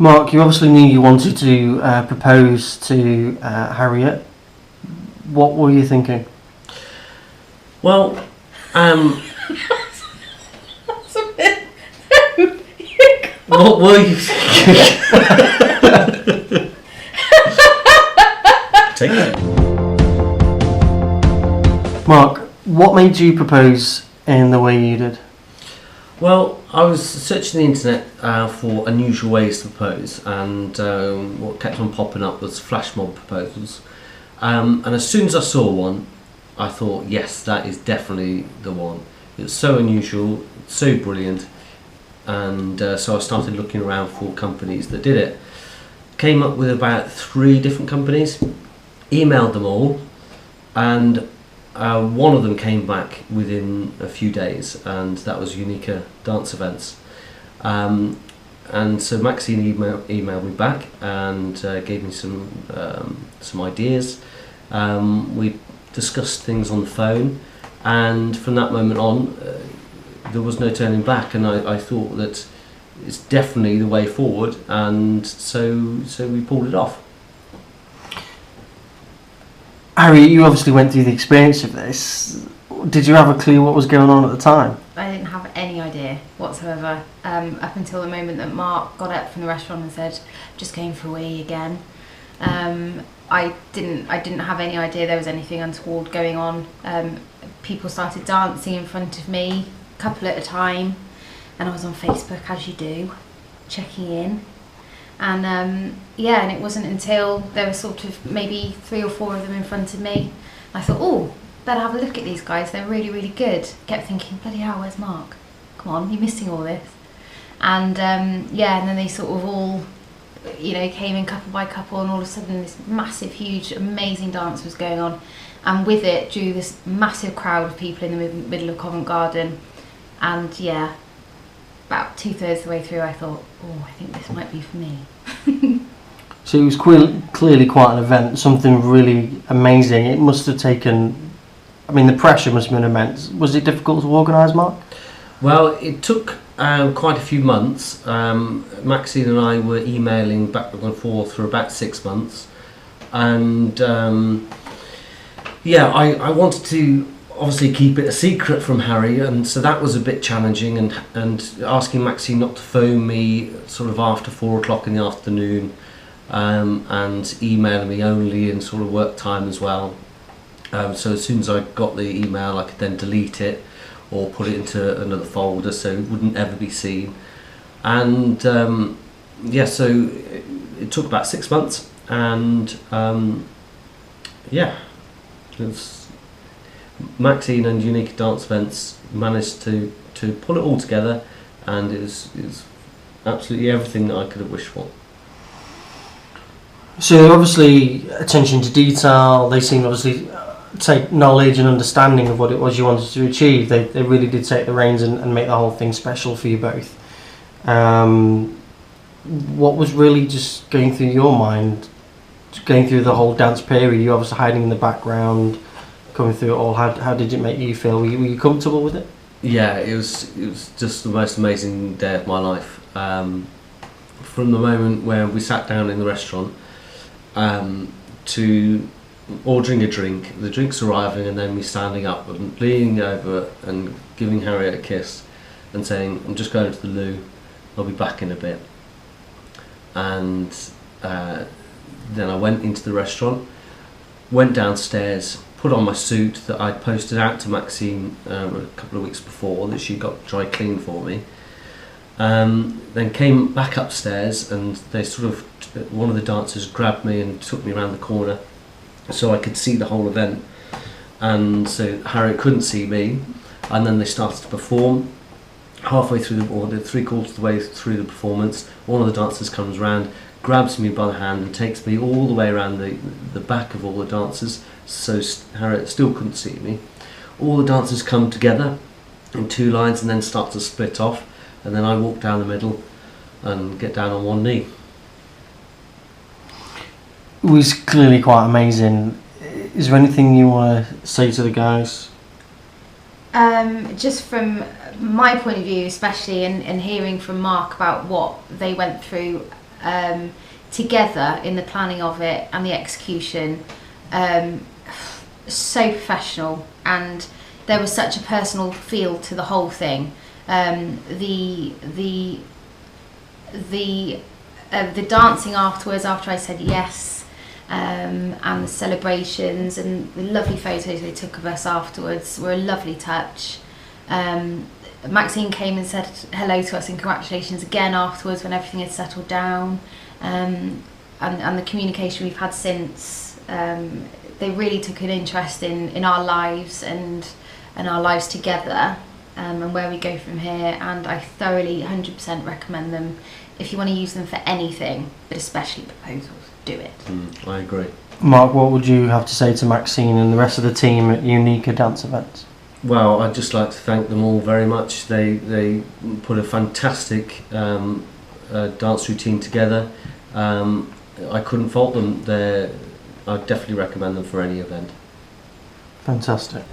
Mark, you obviously knew you wanted to propose to Harriet. What were you thinking? Well, That's a bit. what were you thinking? Take it. Mark, what made you propose in the way you did? Well, I was searching the internet for unusual ways to propose, and what kept on popping up was flash mob proposals. And as soon as I saw one, I thought, yes, that is definitely the one. It was so unusual, so brilliant, and so I started looking around for companies that did it. Came up with about 3 different companies, emailed them all, and one of them came back within a few days, and that was Unica Dance Events. And so Maxine emailed me back and gave me some ideas. We discussed things on the phone, and from that moment on, there was no turning back. And I thought that it's definitely the way forward, and so we pulled it off. Harry, you obviously went through the experience of this. Did you have a clue what was going on at the time? I didn't have any idea whatsoever up until the moment that Mark got up from the restaurant and said, "Just going for a wee again." I didn't have any idea there was anything untoward going on. People started dancing in front of me, a couple at a time, and I was on Facebook, as you do, checking in. And and it wasn't until there were sort of maybe 3 or 4 of them in front of me, I thought, oh, better have a look at these guys, they're really, really good. Kept thinking, bloody hell, where's Mark? Come on, you're missing all this. And and then they sort of all, came in couple by couple, and all of a sudden this massive, huge, amazing dance was going on. And with it drew this massive crowd of people in the middle of Covent Garden. And about 2/3 of the way through, I thought, oh, I think this might be for me. So it was clearly quite an event, something really amazing. It must have taken, the pressure must have been immense. Was it difficult to organise, Mark? Well, it took quite a few months. Maxine and I were emailing back and forth for about 6 months. And I wanted to obviously keep it a secret from Harry, and so that was a bit challenging, and asking Maxine not to phone me sort of after 4 o'clock in the afternoon, and emailing me only in sort of work time as well. So as soon as I got the email, I could then delete it or put it into another folder so it wouldn't ever be seen. And so it took about 6 months, and it's Maxine and Unique Dance Events managed to pull it all together, and it was absolutely everything that I could have wished for. So obviously attention to detail, they seem obviously take knowledge and understanding of what it was you wanted to achieve. They really did take the reins and make the whole thing special for you both. What was really just going through your mind, going through the whole dance period? You obviously hiding in the background, coming through it all. How did it make you feel? Were you comfortable with it? Yeah, it was just the most amazing day of my life. From the moment where we sat down in the restaurant to ordering a drink, the drinks arriving, and then me standing up and leaning over and giving Harriet a kiss and saying, "I'm just going to the loo, I'll be back in a bit." And then I went into the restaurant, went downstairs, put on my suit that I'd posted out to Maxine a couple of weeks before, that she got dry cleaned for me. Then came back upstairs, and they one of the dancers grabbed me and took me around the corner so I could see the whole event. And so Harriet couldn't see me, and then they started to perform. Halfway through or 3/4 of the way through the performance, one of the dancers comes round, grabs me by the hand and takes me all the way around the back of all the dancers, so Harriet still couldn't see me. All the dancers come together in 2 lines and then start to split off, and then I walk down the middle and get down on one knee. It was clearly quite amazing. Is there anything you want to say to the guys? Just from my point of view, especially, and hearing from Mark about what they went through, together in the planning of it and the execution. So professional, and there was such a personal feel to the whole thing. The dancing afterwards, after I said yes, and the celebrations and the lovely photos they took of us afterwards were a lovely touch. Maxine came and said hello to us and congratulations again afterwards when everything had settled down, and the communication we've had since. They really took an interest in our lives and our lives together, and where we go from here, and I thoroughly 100% recommend them if you want to use them for anything, but especially proposals. Do it. I agree. Mark, what would you have to say to Maxine and the rest of the team at Unica Dance Events? Well, I'd just like to thank them all very much. They put a fantastic dance routine together. I couldn't fault them. I'd definitely recommend them for any event. Fantastic.